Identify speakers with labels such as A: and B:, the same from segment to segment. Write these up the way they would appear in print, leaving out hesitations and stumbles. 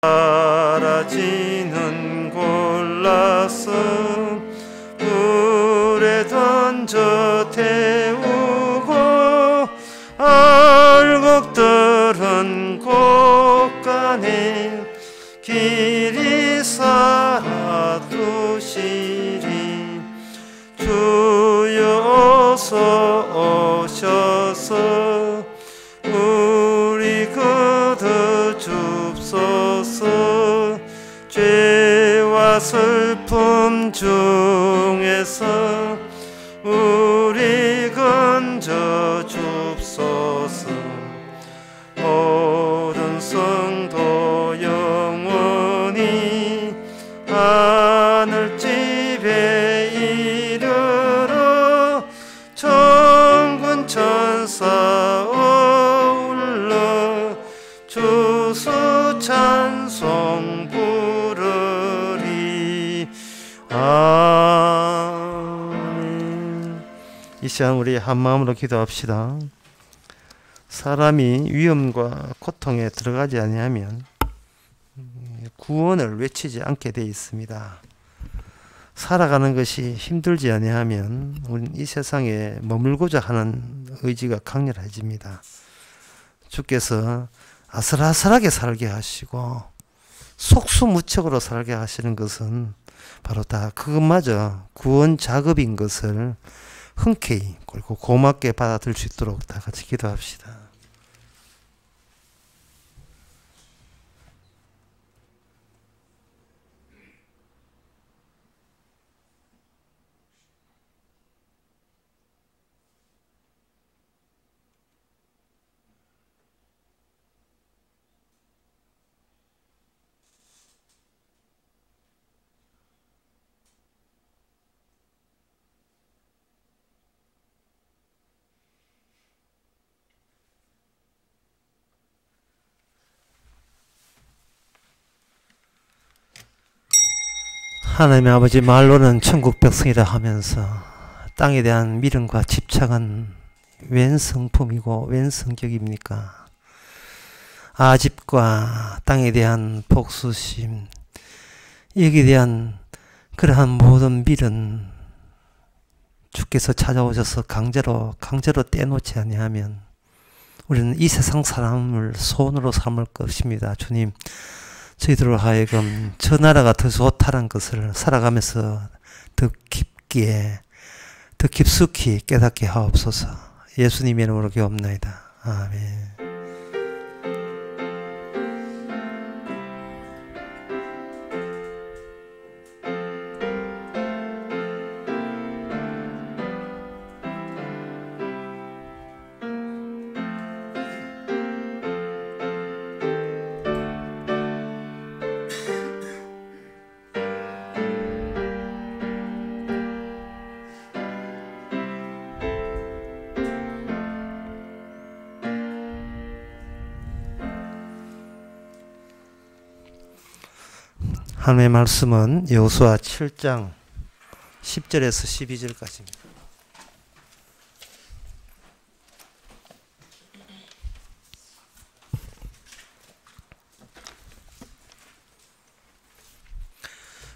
A: 사라지는 골라서 불에 던져 태우고 알곡들은 곳간에 길이 살아두시리. 주여 어서 오셔서 우리 거둬 줍소서. 죄와 슬픔 중에서 우리 건져 줍소서. 모든 성도 영원히 하늘집에 이르러 천군 천사 어울러 주수 찬송 부르리. 아멘. 이 시간 우리 한마음으로 기도합시다. 사람이 위험과 고통에 들어가지 아니하면 구원을 외치지 않게 되어 있습니다. 살아가는 것이 힘들지 아니하면 우리는 이 세상에 머물고자 하는 의지가 강렬해집니다. 주께서 아슬아슬하게 살게 하시고 속수무책으로 살게 하시는 것은 바로 다 그것마저 구원 작업인 것을 흔쾌히 그리고 고맙게 받아들일 수 있도록 다 같이 기도합시다. 하나님의 아버지, 말로는 천국 백성이라 하면서 땅에 대한 미련과 집착은 웬 성품이고 웬 성격입니까? 아집과 땅에 대한 복수심, 여기에 대한 그러한 모든 미련 주께서 찾아오셔서 강제로 떼놓지 아니하면 우리는 이 세상 사람을 손으로 삼을 것입니다. 주님, 저희들로 하여금 저 나라가 더 좋다는 것을 살아가면서 더 깊게, 더 깊숙이 깨닫게 하옵소서. 예수님의 이름으로 기도합나이다. 아멘. 하나님의 말씀은 여호수아 7장 10절에서 12절까지입니다.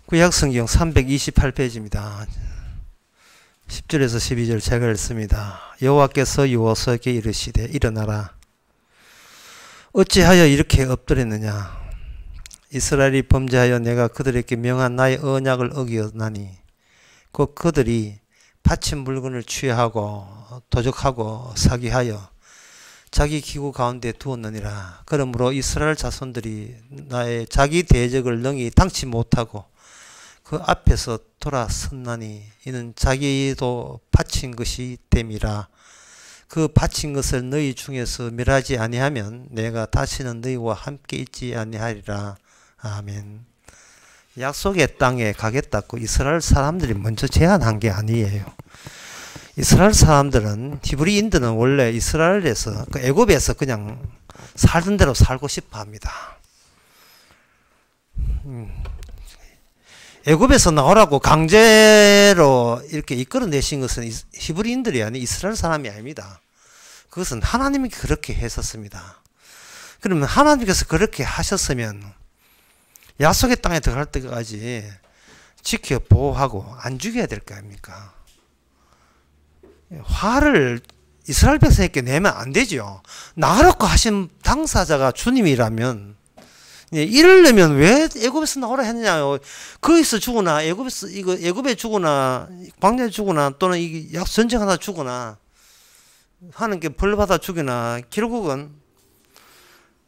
A: 구약성경 328페이지입니다. 10절에서 12절 제가 읽습니다. 여호와께서 여호수아에게 이르시되 일어나라. 어찌하여 이렇게 엎드렸느냐. 이스라엘이 범죄하여 내가 그들에게 명한 나의 언약을 어기었나니 곧 그들이 바친 물건을 취하고 도적하고 사기하여 자기 기구 가운데 두었느니라. 그러므로 이스라엘 자손들이 나의 자기 대적을 능히 당치 못하고 그 앞에서 돌아섰나니 이는 자기도 바친 것이 됨이라. 그 바친 것을 너희 중에서 멸하지 아니하면 내가 다시는 너희와 함께 있지 아니하리라. 아멘. 약속의 땅에 가겠다고 이스라엘 사람들이 먼저 제안한 게 아니에요. 이스라엘 사람들은, 히브리인들은 원래 이스라엘에서, 애굽에서 그냥 살던 대로 살고 싶어 합니다. 애굽에서 나오라고 강제로 이렇게 이끌어내신 것은 히브리인들이 아니 이스라엘 사람이 아닙니다. 그것은 하나님이 그렇게 했었습니다. 그러면 하나님께서 그렇게 하셨으면 약속의 땅에 들어갈 때까지 지켜 보호하고 안 죽여야 될 거 아닙니까? 화를 이스라엘 백성에게 내면 안 되죠. 나가라고 하신 당사자가 주님이라면, 이러려면 왜 애굽에서 나오라 했느냐요. 거기서 죽으나 애굽에 죽으나 광야에 죽으나 또는 이 전쟁하다 죽으나 하는 게 벌 받아 죽이나 결국은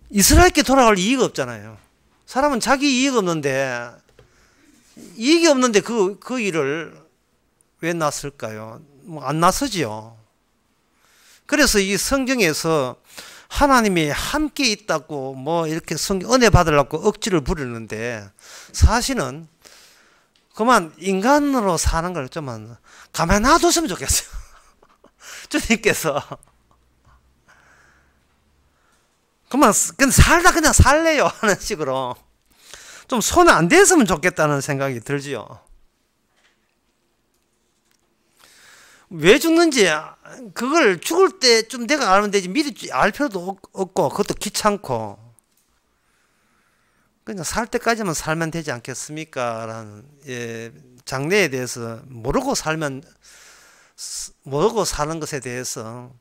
A: 이스라엘께 돌아갈 이유가 없잖아요. 사람은 자기 이익이 없는데 그 일을 왜 놨을까요? 뭐 안 나서지요. 그래서 이 성경에서 하나님이 함께 있다고 뭐 이렇게 은혜 받으려고 억지를 부리는데 사실은 그만 인간으로 사는 걸 좀 가만히 놔뒀으면 좋겠어요. 주님께서 그만 살다 그냥 살래요 하는 식으로 좀 손에 안 댔으면 좋겠다는 생각이 들지요. 왜 죽는지 그걸 죽을 때 좀 내가 알면 되지 미리 알 필요도 없고 그것도 귀찮고 그냥 살 때까지만 살면 되지 않겠습니까? 라는 장래에 대해서 모르고 사는 것에 대해서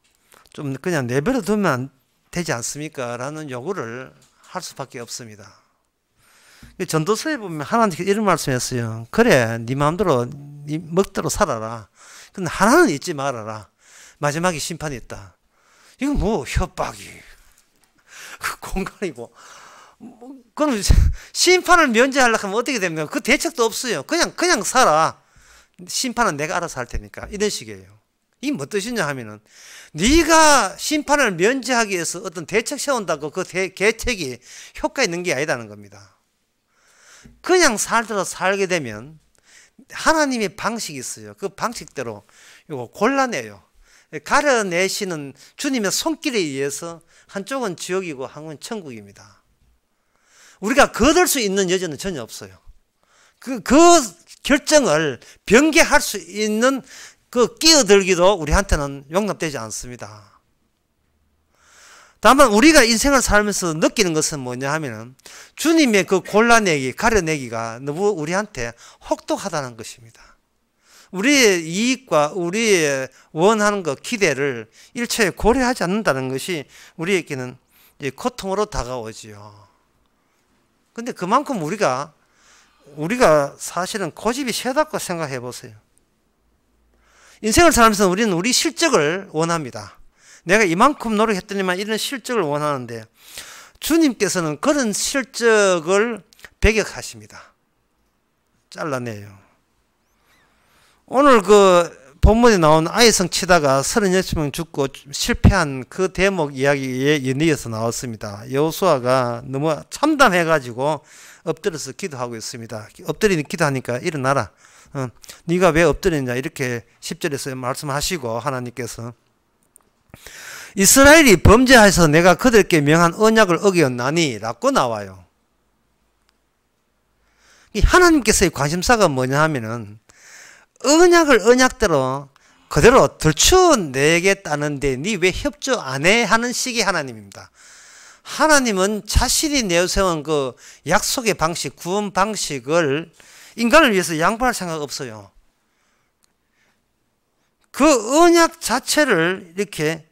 A: 좀 그냥 내버려 두면 되지 않습니까? 라는 요구를 할 수밖에 없습니다. 전도서에 보면 하나님께서 이런 말씀했어요. 그래, 네 마음대로 네 멋대로 살아라. 근데 하나는 잊지 말아라. 마지막에 심판이 있다. 이건 뭐 협박이 공간이고 그럼 심판을 면제하려고 하면 어떻게 됩니까? 그 대책도 없어요. 그냥 살아. 심판은 내가 알아서 할 테니까. 이런 식이에요. 이게 뭐 뜻이냐 하면은 네가 심판을 면제하기 위해서 어떤 대책 세운다고 그 대책이 효과 있는 게 아니라는 겁니다. 그냥 살더라도 살게 되면 하나님의 방식이 있어요. 그 방식대로 이거 골라내요. 가려내시는 주님의 손길에 의해서 한쪽은 지옥이고 한쪽은 천국입니다. 우리가 거둘 수 있는 여지는 전혀 없어요. 그 결정을 변개할 수 있는 그 끼어들기도 우리한테는 용납되지 않습니다. 다만 우리가 인생을 살면서 느끼는 것은 뭐냐 하면은 주님의 그 골라내기, 가려내기가 너무 우리한테 혹독하다는 것입니다. 우리의 이익과 우리의 원하는 것, 기대를 일체에 고려하지 않는다는 것이 우리에게는 고통으로 다가오지요. 근데 그만큼 우리가 사실은 고집이 세다고 생각해 보세요. 인생을 살면서 우리는 우리 실적을 원합니다. 내가 이만큼 노력했더니만 이런 실적을 원하는데 주님께서는 그런 실적을 배격하십니다. 잘라내요. 오늘 그 본문에 나온 아이성 치다가 36명 죽고 실패한 그 대목 이야기에 연이어서 나왔습니다. 여호수아가 너무 참담해가지고 엎드려서 기도하고 있습니다. 엎드리는 기도하니까 일어나라. 네가 왜 엎드렸냐 이렇게 10절에서 말씀하시고 하나님께서 이스라엘이 범죄하여서 내가 그들에게 명한 언약을 어겼나니 라고 나와요. 하나님께서의 관심사가 뭐냐 하면은 언약을 언약대로 그대로 들추어내겠다는데 니 왜 협조 안 해? 하는 식의 하나님입니다. 하나님은 자신이 내세운 그 약속의 방식, 구원 방식을 인간을 위해서 양보할 생각 없어요. 그 언약 자체를 이렇게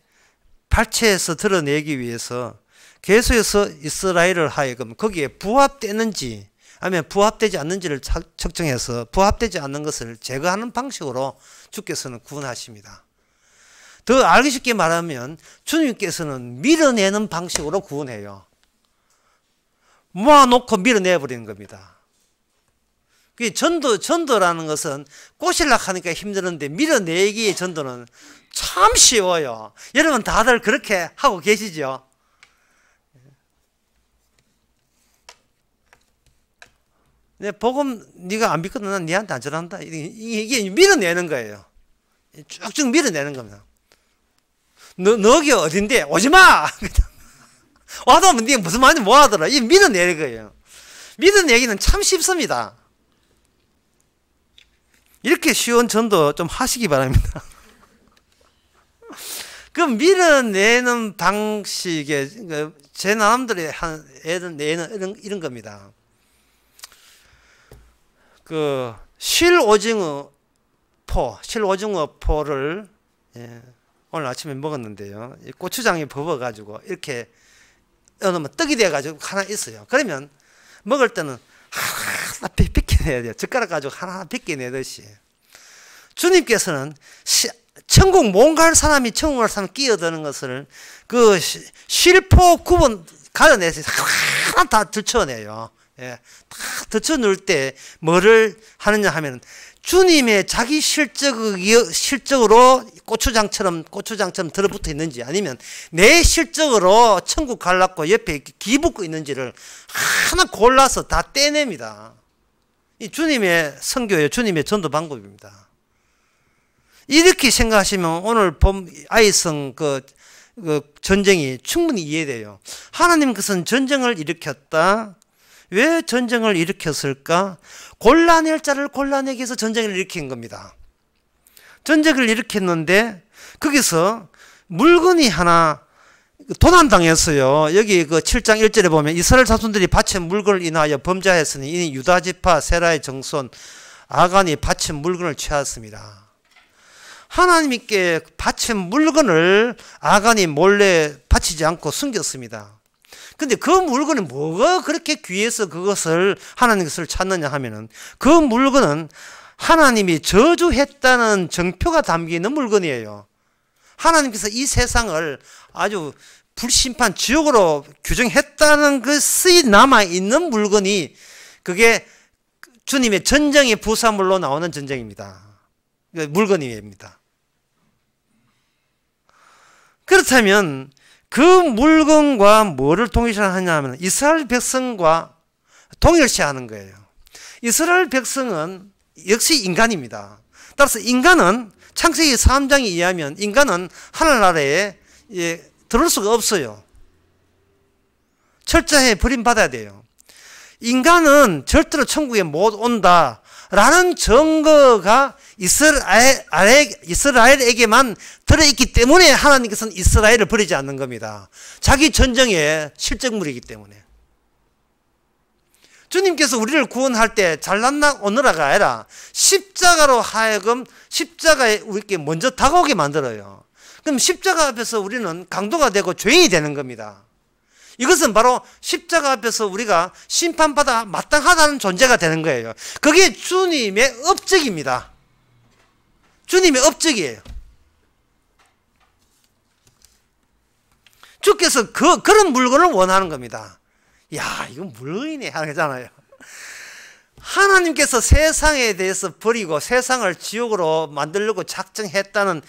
A: 발췌해서 드러내기 위해서 계속해서 이스라엘을 하여금 거기에 부합되는지 아니면 부합되지 않는지를 측정해서 부합되지 않는 것을 제거하는 방식으로 주께서는 구원하십니다. 더 알기 쉽게 말하면 주님께서는 밀어내는 방식으로 구원해요. 모아놓고 밀어내버리는 겁니다. 전도라는 것은 꼬시려고 하니까 힘드는데 밀어내기의 전도는 참 쉬워요. 여러분 다들 그렇게 하고 계시죠? 내 복음 네가 안 믿거든 난 네한테 안 전한다. 이게 밀어내는 거예요. 쭉쭉 밀어내는 겁니다. 너기 어딘데? 오지마! 와도 네가 무슨 말인지 뭐 하더라. 이 밀어내는 거예요. 밀어내기는 참 쉽습니다. 이렇게 쉬운 전도 좀 하시기 바랍니다. 그 밀어내는 방식에 제 나름대로 내는 이런 겁니다. 그 실오징어 포를 오늘 아침에 먹었는데요. 이 고추장에 버어가지고 이렇게 넣으면 떡이 돼가지고 하나 있어요. 그러면 먹을 때는 하나 벗겨내야 돼요. 젓가락 가지고 하나 벗겨내듯이. 주님께서는 천국 못 갈 사람이 천국 갈 사람 끼어드는 것을 그 실포 구분 가려내서 하나 다 들춰내요. 다 들춰놓을 때 뭐를 하느냐 하면 주님의 자기 실적으로 고추장처럼 들어붙어 있는지 아니면 내 실적으로 천국 갈라고 옆에 기붙고 있는지를 하나 골라서 다 떼냅니다. 이 주님의 선교예요. 주님의 전도 방법입니다. 이렇게 생각하시면 오늘 본 아이성 그 전쟁이 충분히 이해돼요. 하나님께서는 전쟁을 일으켰다. 왜 전쟁을 일으켰을까? 골라낼 자를 골라내기 위해서 전쟁을 일으킨 겁니다. 전쟁을 일으켰는데 거기서 물건이 하나 도난당했어요. 여기 그 7장 1절에 보면 이스라엘 자손들이 바친 물건을 인하여 범죄하였으니 이는 유다 지파 세라의 정손 아간이 바친 물건을 취하였습니다. 하나님께 바친 물건을 아간이 몰래 바치지 않고 숨겼습니다. 근데 그 물건은 뭐가 그렇게 귀해서 그것을 하나님께서 찾느냐 하면은 그 물건은 하나님이 저주했다는 정표가 담기는 물건이에요. 하나님께서 이 세상을 아주 불심판 지옥으로 규정했다는 것이 남아있는 물건이 그게 주님의 전쟁의 부사물로 나오는 전쟁입니다. 물건입니다. 그렇다면 그 물건과 뭐를 동일시하냐 하면 이스라엘 백성과 동일시하는 거예요. 이스라엘 백성은 역시 인간입니다. 따라서 인간은 창세기 3장에 의하면 인간은 하늘나라에 들어올 수가 없어요. 철저히 버림받아야 돼요. 인간은 절대로 천국에 못 온다라는 증거가 이스라엘에게만 들어있기 때문에 하나님께서는 이스라엘을 버리지 않는 겁니다. 자기 전쟁의 실적물이기 때문에. 주님께서 우리를 구원할 때 잘났나 오너라가 아니라 십자가로 하여금 십자가에 우리께 먼저 다가오게 만들어요. 그럼 십자가 앞에서 우리는 강도가 되고 죄인이 되는 겁니다. 이것은 바로 십자가 앞에서 우리가 심판받아 마땅하다는 존재가 되는 거예요. 그게 주님의 업적입니다. 주님의 업적이에요. 주께서 그런 물건을 원하는 겁니다. 야, 이건 물건이네 하잖아요. 하나님께서 세상에 대해서 버리고 세상을 지옥으로 만들려고 작정했다는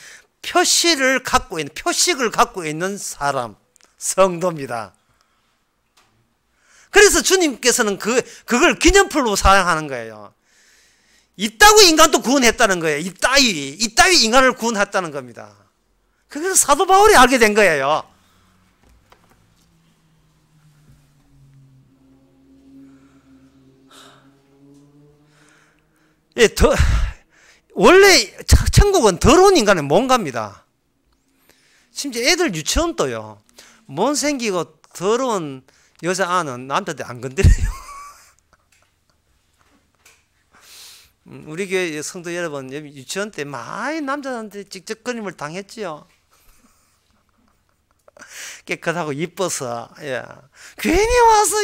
A: 표식을 갖고 있는 사람, 성도입니다. 그래서 주님께서는 그걸 기념품으로 사용하는 거예요. 이따위 인간도 구원했다는 거예요. 이따위 인간을 구원했다는 겁니다. 그래서 사도 바울이 알게 된 거예요. 원래 천국은 더러운 인간은 못 갑니다. 심지어 애들 유치원도요. 못생기고 더러운 여자아는 남자들 안 건드려요. 우리 교회 성도 여러분, 유치원 때 많이 남자한테 직접거림을 당했지요. 깨끗하고 이뻐서, 예. 괜히 와서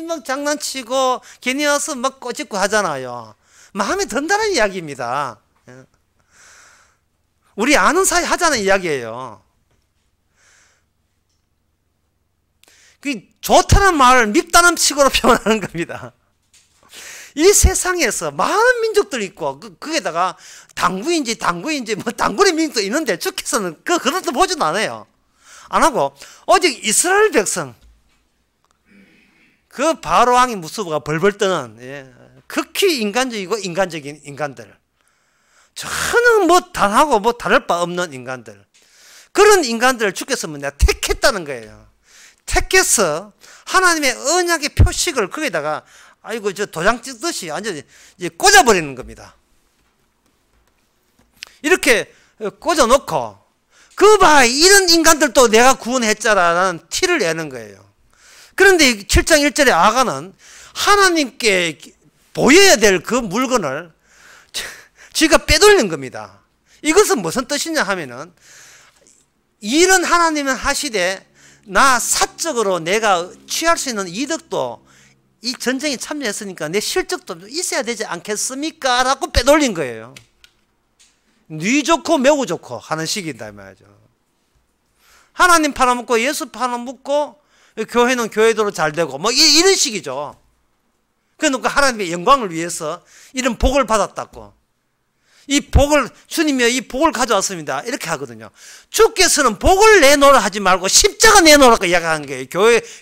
A: 막 장난치고, 괜히 와서 막 꼬집고 하잖아요. 마음에 든다는 이야기입니다. 예. 우리 아는 사이 하자는 이야기예요. 그 좋다는 말을 밉다는 식으로 표현하는 겁니다. 이 세상에서 많은 민족들이 있고 거기다가 당구인지 뭐 당구의 민족도 있는데 주께서는 그것도 보지도 않아요. 안 하고 오직 이스라엘 백성 그 바로 왕의 무수부가 벌벌 떠는 극히 인간적이고 인간적인 인간들 전혀 뭐 단하고 뭐 다를 바 없는 인간들 그런 인간들을 주께서 내가 택했다는 거예요. 택해서 하나님의 언약의 표식을 거기다가 아이고 저 도장 찍듯이 완전히 꽂아버리는 겁니다. 이렇게 꽂아놓고 그 봐 이런 인간들도 내가 구원했자라는 티를 내는 거예요. 그런데 7장 1절에 아간은 하나님께 보여야 될 그 물건을 지가 빼돌린 겁니다. 이것은 무슨 뜻이냐 하면은, 일은 하나님은 하시되 나 사적으로 내가 취할 수 있는 이득도 이 전쟁에 참여했으니까 내 실적도 있어야 되지 않겠습니까? 라고 빼돌린 거예요. 네 좋고 매우 좋고 하는 식이다 말이죠. 하나님 팔아먹고 예수 팔아먹고 교회는 교회대로 잘 되고 뭐 이런 식이죠. 그러니까 하나님의 영광을 위해서 이런 복을 받았다고, 이 복을, 주님이 이 복을 가져왔습니다, 이렇게 하거든요. 주께서는 복을 내놓으라 하지 말고 십자가 내놓으라고 이야기하는 거예요.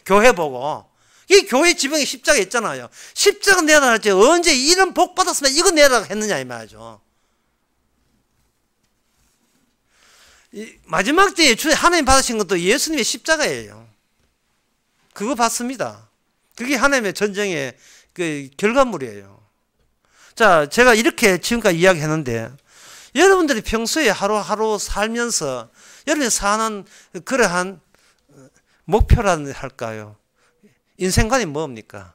A: 교회 보고. 이 교회 지붕에 십자가 있잖아요. 십자가 내놔라 했지, 언제 이런 복 받았으면 이거 내라고 했느냐 이 말이죠. 마지막 때에 하나님 받으신 것도 예수님의 십자가예요. 그거 받습니다. 그게 하나님의 전쟁의 그 결과물이에요. 자, 제가 이렇게 지금까지 이야기했는데, 여러분들이 평소에 하루하루 살면서 여러분이 사는 그러한 목표라는 할까요? 인생관이 뭡니까?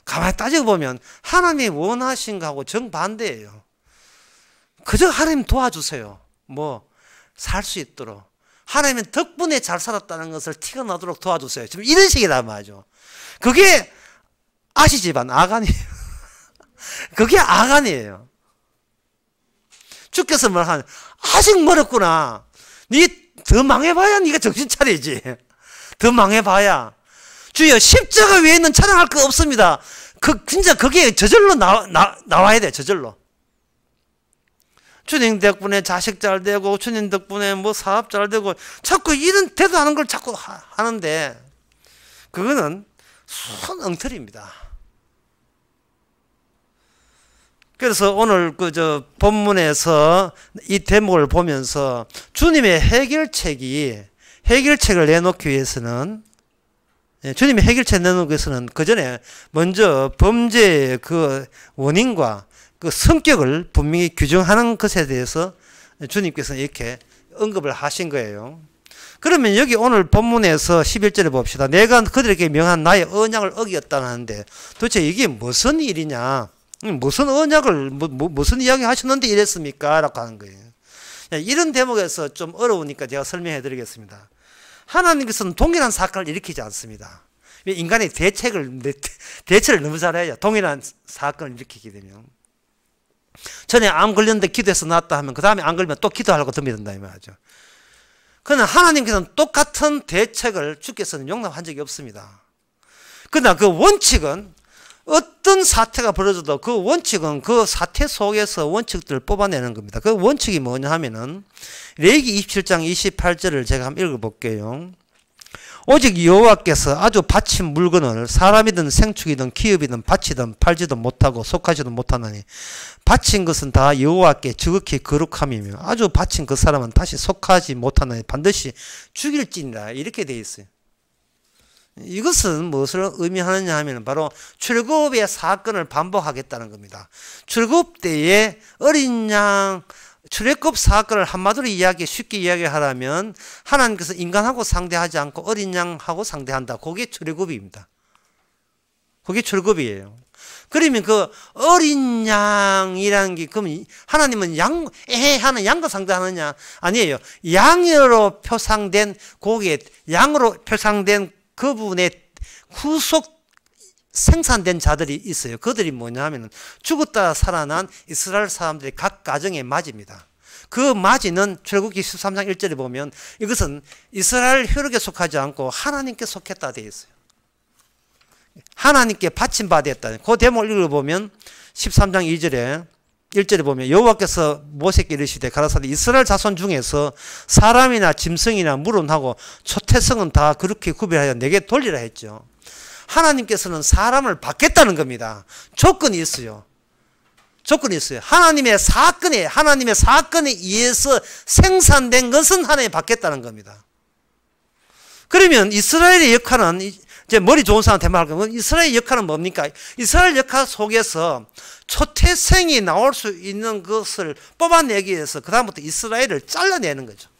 A: 가만히 따지고 보면 하나님이 원하신 거하고 정반대예요. 그저 하나님 도와주세요. 살 수 있도록. 하나님은 덕분에 잘 살았다는 것을 티가 나도록 도와주세요. 지금 이런 식이란 말이죠. 그게 아시지만 아간이에요. 그게 아간이에요. 주께서 뭐하냐, 아직 멀었구나. 니 더 망해봐야 니가 정신 차리지. 더 망해봐야. 주여, 십자가 외에는 찬양할 거 없습니다. 진짜 그게 저절로 나와야 돼, 저절로. 주님 덕분에 자식 잘 되고, 주님 덕분에 사업 잘 되고, 자꾸 이런 대도하는 걸 자꾸 하는데, 그거는 순 엉터리입니다. 그래서 오늘 본문에서 이 대목을 보면서 주님의 해결책을 내놓기 위해서는, 주님의 해결책 내놓기 위해서는 그 전에 먼저 범죄의 그 원인과 그 성격을 분명히 규정하는 것에 대해서 주님께서는 이렇게 언급을 하신 거예요. 그러면 여기 오늘 본문에서 11절에 봅시다. 내가 그들에게 명한 나의 언약을 어겼다는데 도대체 이게 무슨 일이냐? 무슨 언약을, 무슨 이야기 하셨는데 이랬습니까? 라고 하는 거예요. 이런 대목에서 좀 어려우니까 제가 설명해 드리겠습니다. 하나님께서는 동일한 사건을 일으키지 않습니다. 인간이 대처를 너무 잘해요. 동일한 사건을 일으키게 되면. 전에 암 걸렸는데 기도해서 낫다 하면 그 다음에 안 걸리면 또 기도하려고 덤비든다 이 말이죠. 그러나 하나님께서는 똑같은 대책을 주께서는 용납한 적이 없습니다. 그러나 그 원칙은, 어떤 사태가 벌어져도 그 원칙은 그 사태 속에서 원칙들을 뽑아내는 겁니다. 그 원칙이 뭐냐 하면은 레위기 27장 28절을 제가 한번 읽어볼게요. 오직 여호와께서 아주 바친 물건을 사람이든 생축이든 기업이든 바치든 팔지도 못하고 속하지도 못하나니 바친 것은 다 여호와께 지극히 거룩함이며 아주 바친 그 사람은 다시 속하지 못하나니 반드시 죽일지니라, 이렇게 되어 있어요. 이것은 무엇을 의미하느냐 하면 바로 출굽의 사건을 반복하겠다는 겁니다. 출굽 때에 어린 양 출애굽 사건을 한마디로 쉽게 이야기하라면 하나님께서 인간하고 상대하지 않고 어린 양하고 상대한다. 그게 출애굽입니다. 그게 출애굽이에요. 그러면 그 어린 양이라는 게, 그럼 하나님은 하는 양과 상대하느냐? 아니에요. 양으로 표상된 양으로 표상된 그분의 후속 생산된 자들이 있어요. 그들이 뭐냐 하면 죽었다 살아난 이스라엘 사람들의 각 가정의 맞이입니다. 그 맞이는 출애굽기 13장 1절에 보면 이것은 이스라엘 혈육에 속하지 않고 하나님께 속했다 되어 있어요. 하나님께 바친 바 되었다. 그 대목을 읽어보면 13장 2절에 1절에 보면 여호와께서 모세께 이르시되 가라사대 이스라엘 자손 중에서 사람이나 짐승이나 물은 초태성은 다 그렇게 구별하여 내게 돌리라 했죠. 하나님께서는 사람을 받겠다는 겁니다. 조건이 있어요. 하나님의 사건에 의해서 생산된 것은 하나님이 받겠다는 겁니다. 그러면 이스라엘의 역할은, 이제 머리 좋은 사람한테 말하면 이스라엘의 역할은 뭡니까? 이스라엘 역할 속에서 초태생이 나올 수 있는 것을 뽑아내기 위해서 그 다음부터 이스라엘을 잘라내는 거죠.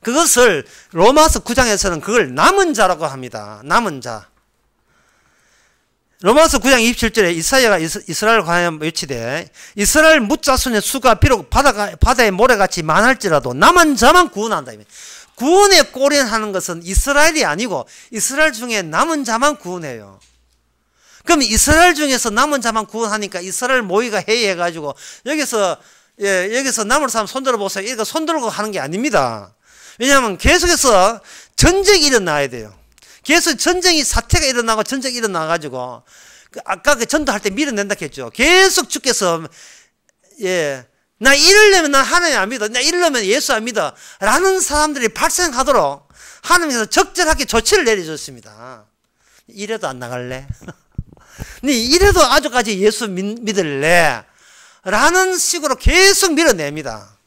A: 그것을 로마서 9장에서는 그걸 남은 자라고 합니다. 남은 자. 로마서 9장 27절에 이사야가 이스라엘 관하여 외치되 이스라엘 뭇자손의 수가 비록 바다의 모래같이 많을지라도 남은 자만 구원한다. 구원의 꼬리하는 것은 이스라엘이 아니고 이스라엘 중에 남은 자만 구원해요. 그럼 이스라엘 중에서 남은 자만 구원하니까 이스라엘 모의가 회의해가지고 여기서 남은 사람 손들어 보세요. 이거 손들고 하는 게 아닙니다. 왜냐하면 계속해서 전쟁이 일어나야 돼요. 계속 전쟁이 사태가 일어나고 전쟁이 일어나가지고 아까 그 전도할 때 밀어낸다 했죠. 계속 주께서 나 이러려면 난 하나님 안 믿어. 나 이러려면 예수 안 믿어. 라는 사람들이 발생하도록 하나님께서 적절하게 조치를 내려줬습니다. 이래도 안 나갈래? 이래도 아주까지 예수 믿을래? 라는 식으로 계속 밀어냅니다.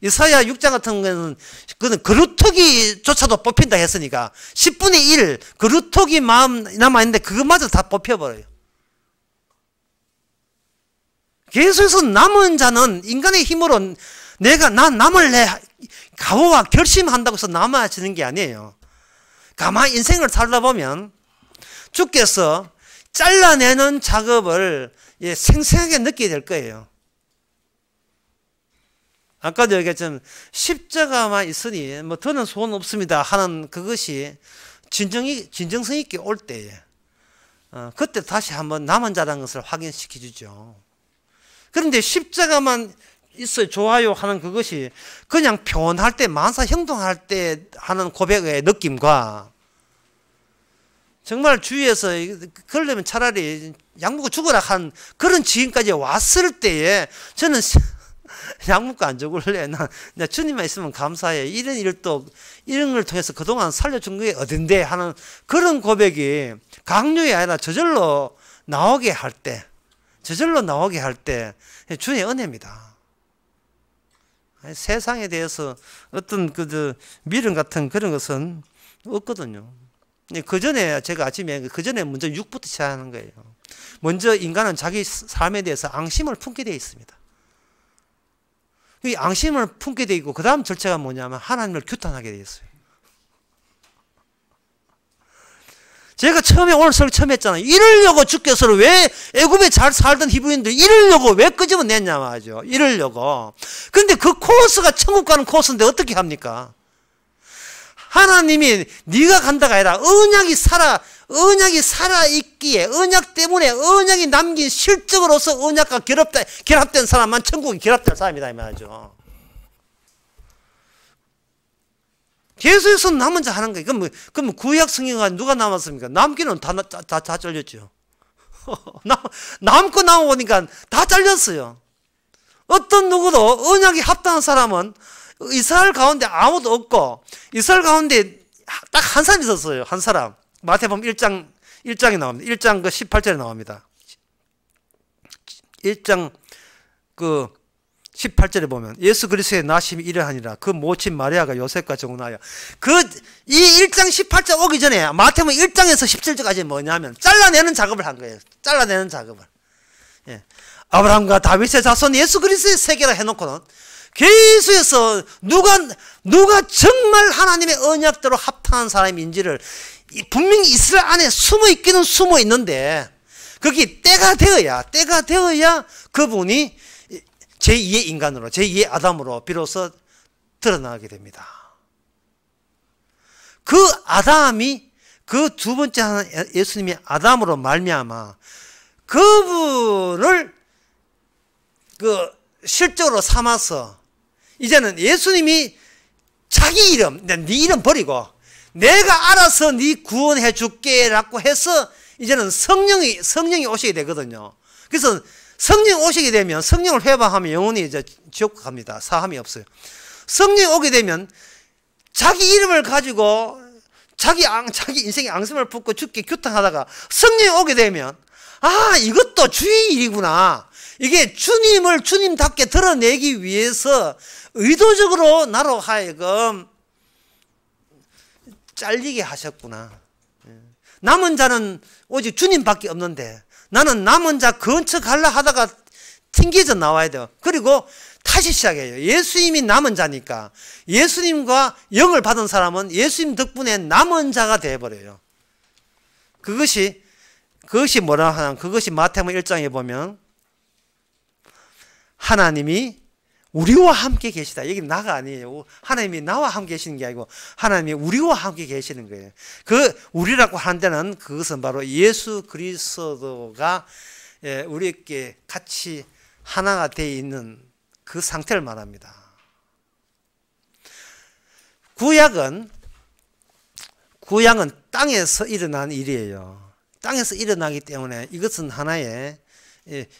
A: 이사야 6장 같은 경우는 그는 그루터기조차도 뽑힌다 했으니까 10분의 1 그루터기 마음 남아있는데 그것마저 다 뽑혀버려요. 계속해서 남은 자는 인간의 힘으로 난 남을래 각오와 결심한다고 해서 남아지는 게 아니에요. 가만히 인생을 살다 보면 주께서 잘라내는 작업을 생생하게 느끼게 될 거예요. 아까도 얘기했지만 십자가만 있으니 뭐 더는 소원 없습니다 하는 그것이 진정성 있게 올 때에 그때 다시 한번 남은 자라는 것을 확인시켜 주죠. 그런데 십자가만 있어요 좋아요 하는 그것이 그냥 표현할 때 만사 형통할 때 하는 고백의 느낌과 정말 주위에서 그러려면 차라리 약 먹고 죽어라 한 그런 지경까지 왔을 때에 저는 약 먹고 안 죽을래. 나 주님만 있으면 감사해. 이런 일도 이런 걸 통해서 그동안 살려준 게 어딘데 하는 그런 고백이 강요이 아니라 저절로 나오게 할 때 주의 은혜입니다. 세상에 대해서 어떤 미련 같은 그런 것은 없거든요. 그 전에 제가 아침에 먼저 육부터 시작하는 거예요. 먼저 인간은 자기 삶에 대해서 앙심을 품게 되어 있습니다. 이 앙심을 품게 되어 있고 그 다음 절차가 뭐냐면 하나님을 규탄하게 되어 있어요. 제가 오늘 설교 처음 했잖아요. 이러려고 주께서 왜 애굽에 잘 살던 히브리인들 이러려고 왜 끄집어냈냐 말이죠. 이러려고. 근데 그 코스가 천국 가는 코스인데 어떻게 합니까? 하나님이 네가 간다가 아니라 언약이 살아있기에 언약 때문에 언약이 남긴 실적으로서 언약과 결합된 사람만 천국에 결합된 사람이다 이 말이죠. 계속해서 남은 자 하는 거예요. 그럼 구약 성경가 누가 남았습니까? 남기는 다 잘렸죠. 남고 남아보니까 다 잘렸어요. 어떤 누구도 언약이 합당한 사람은 이스라엘 가운데 아무도 없고 이스라엘 가운데 딱 한 사람 있었어요. 한 사람. 마태복음 1장에 나옵니다. 1장 18절에 나옵니다. 1장 18절에 보면 예수 그리스도의 나심이 이러하니라. 그 모친 마리아가 요셉과 정혼하여 이 1장 18절 오기 전에 마태복음 1장에서 17절까지 뭐냐면 잘라내는 작업을 한 거예요. 잘라내는 작업을. 아브라함과 다윗의 자손 예수 그리스도의 세계라 해놓고는 계속해서 누가 정말 하나님의 언약대로 합당한 사람인지를 분명히 이스라엘 안에 숨어있기는 숨어있는데 거기 때가 되어야 그분이 제2의 인간으로 제2의 아담으로 비로소 드러나게 됩니다. 그 아담이 그 두 번째 예수님이 아담으로 말미암아 그분을 실적으로 삼아서 이제는 예수님이 자기 이름, 네 이름 버리고 내가 알아서 네 구원해 줄게 라고 해서 이제는 성령이 오시게 되거든요. 그래서 성령 오시게 되면 성령을 회방하면 영원히 이제 지옥 갑니다. 사함이 없어요. 성령이 오게 되면 자기 이름을 가지고 자기 인생의 앙심을 품고 죽게 규탄하다가 성령이 오게 되면 이것도 주의 일이구나. 이게 주님을 주님답게 드러내기 위해서 의도적으로 나로 하여금 잘리게 하셨구나. 남은 자는 오직 주님밖에 없는데 나는 남은 자 근처 갈라 하다가 튕겨져 나와야 돼요. 그리고 다시 시작해요. 예수님이 남은 자니까 예수님과 영을 받은 사람은 예수님 덕분에 남은 자가 되어버려요. 그것이 그것이 뭐라 하냐? 그것이 마태복음 1장에 보면 하나님이 우리와 함께 계시다. 여기 나가 아니에요. 하나님이 나와 함께 계시는 게 아니고 하나님이 우리와 함께 계시는 거예요. 그 우리라고 하는 데는 그것은 바로 예수 그리스도가 우리에게 같이 하나가 되어 있는 그 상태를 말합니다. 구약은 땅에서 일어난 일이에요. 땅에서 일어나기 때문에 이것은 하나의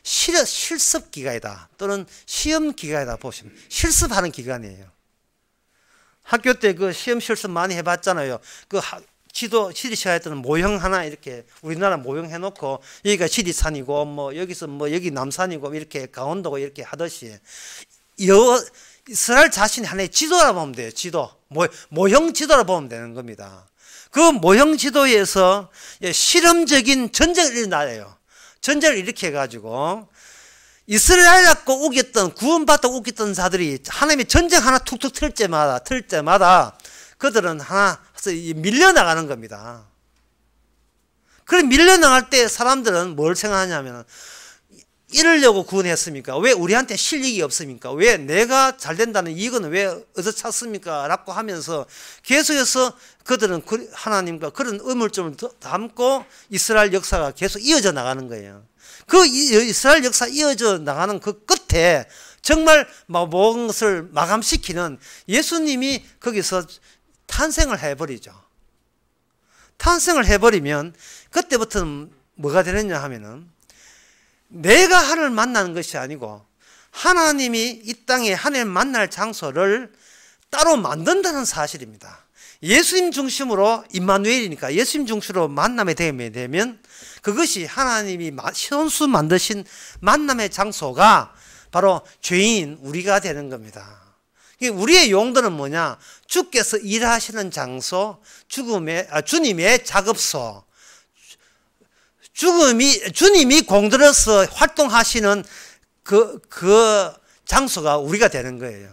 A: 실습 기간이다 또는 시험 기간이다 보시면 실습하는 기간이에요. 학교 때 그 시험 실습 많이 해봤잖아요. 그 지리 시간에 때는 모형 하나 이렇게 우리나라 모형 해놓고 여기가 지리산이고 뭐 여기서 뭐 여기 남산이고 이렇게 강원도고 이렇게 하듯이 이스라엘 자신이 하나의 지도라 보면 돼요. 지도 모형 지도라 보면 되는 겁니다. 그 모형 지도에서 실험적인 전쟁을 일어나요. 전쟁을 일으켜가지고 이스라엘 갖고 우겼던 구원받다 우겼던 자들이 하나님의 전쟁 하나 툭툭 틀 때마다 그들은 하나 밀려나가는 겁니다. 그래 밀려나갈 때 사람들은 뭘 생각하냐면 이러려고 구원했습니까? 왜 우리한테 실력이 없습니까? 왜 내가 잘 된다는 이익은 왜 어디서 찾습니까? 라고 하면서 계속해서 그들은 하나님과 그런 의문점을 담고 이스라엘 역사가 계속 이어져 나가는 거예요. 그 이스라엘 역사 이어져 나가는 그 끝에 정말 모든 것을 마감시키는 예수님이 거기서 탄생을 해버리죠. 탄생을 해버리면 그때부터는 뭐가 되느냐 하면은 내가 하나님을 만나는 것이 아니고 하나님이 이 땅에 하나님을 만날 장소를 따로 만든다는 사실입니다. 예수님 중심으로 임마누엘이니까 예수님 중심으로 만남이 되면 그것이 하나님이 손수 만드신 만남의 장소가 바로 죄인인 우리가 되는 겁니다. 우리의 용도는 뭐냐? 주께서 일하시는 장소, 주님의 작업소, 주님이 공들여서 활동하시는 그 장소가 우리가 되는 거예요.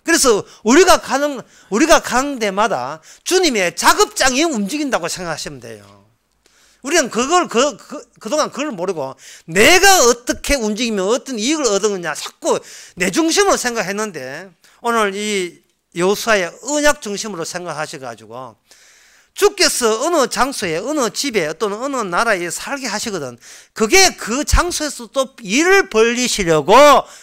A: 그래서 우리가 가는 데마다 주님의 작업장이 움직인다고 생각하시면 돼요. 우리는 그동안 그걸 모르고 내가 어떻게 움직이면 어떤 이익을 얻느냐 자꾸 내 중심으로 생각했는데 오늘 이 여호수아의 언약 중심으로 생각하셔가지고 주께서 어느 장소에 어느 집에 또는 어느 나라에 살게 하시거든. 그게 그 장소에서 또 일을 벌리시려고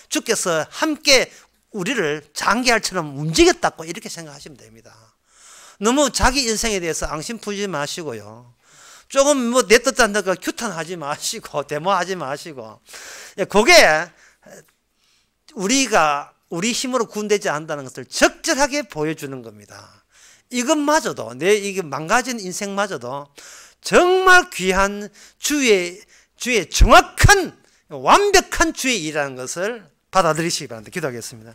A: 주께서 함께 우리를 장기알처럼 움직였다고 이렇게 생각하시면 됩니다. 너무 자기 인생에 대해서 앙심 풀지 마시고요. 조금 뭐 내 뜻 안 듣고 규탄하지 마시고 데모하지 마시고 그게 우리 힘으로 구원되지 않는다는 것을 적절하게 보여주는 겁니다. 이것마저도 이게 망가진 인생마저도 정말 귀한 주의 정확한 완벽한 주의 일이라는 것을 받아들이시기 바랍니다. 기도하겠습니다.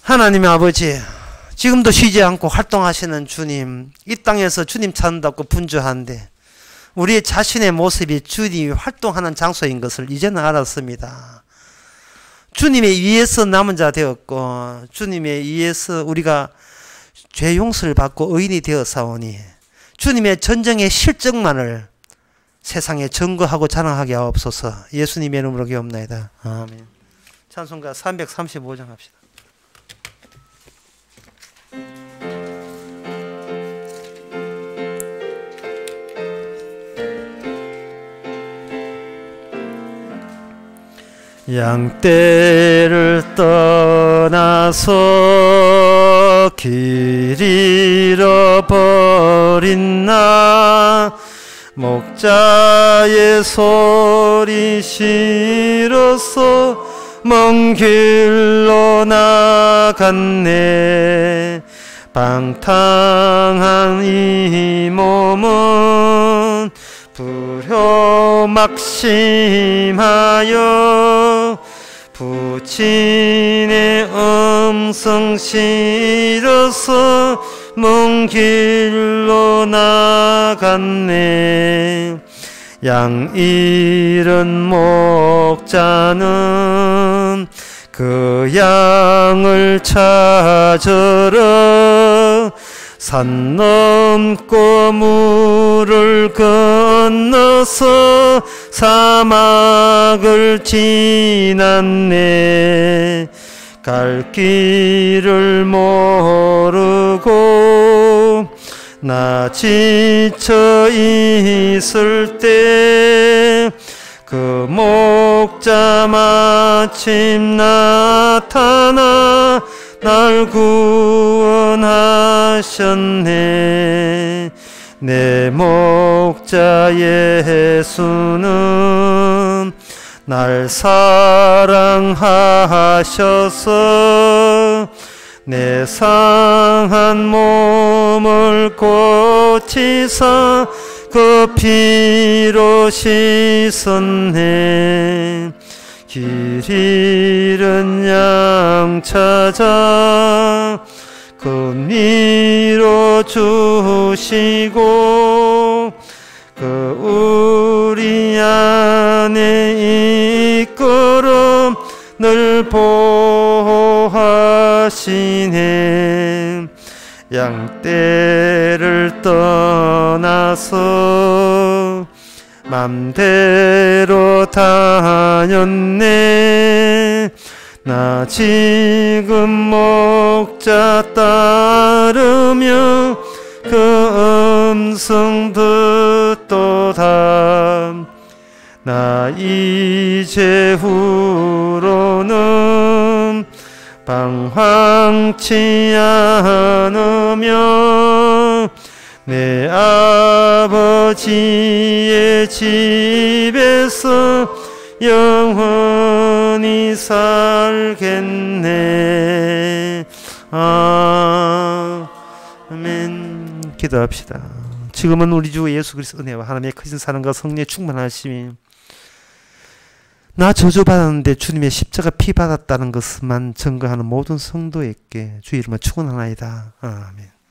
A: 하나님의 아버지, 지금도 쉬지 않고 활동하시는 주님, 이 땅에서 주님 찾는다고 분주한데 우리 자신의 모습이 주님이 활동하는 장소인 것을 이제는 알았습니다. 주님에 의해서 남은 자 되었고 주님에 의해서 우리가 죄 용서를 받고 의인이 되었사오니 주님의 전쟁의 실적만을 세상에 증거하고 자랑하게 하옵소서. 예수님의 이름으로 기도합나이다. 아멘. 찬송가 335장 합시다. 양떼를 떠나서 길 잃어버린 나 목자의 소리 싫어서 먼 길로 나갔네. 방탕한 이 몸은 불효막심하여 부친의 음성 싫어서 먼 길로 나갔네. 양 잃은 목자는 그 양을 찾으러 산 넘고 물을 건너 건너서 사막을 지났네. 갈 길을 모르고 나 지쳐 있을 때 그 목자 마침 나타나 날 구원하셨네. 내 목자 예수는 날 사랑하셔서 내 상한 몸을 고치사 그 피로 씻었네. 길 잃은 양 찾아 그 위로 주시고 그 우리 안에 이끌어 늘 보호하시네. 양떼를 떠나서 맘대로 다녔네. 나 지금 목자 따르며 그 음성 듣도다. 나 이제 후로는 방황치 않으며 내 아버지의 집에서 영원히 살겠네. 아멘. 기도합시다. 지금은 우리 주 예수 그리스도 은혜와 하나님의 크신 사랑과 성령의 충만하심이 나 저주받았는데 주님의 십자가 피 받았다는 것만 증거하는 모든 성도에게 주 이름으로 축원하나이다. 아멘.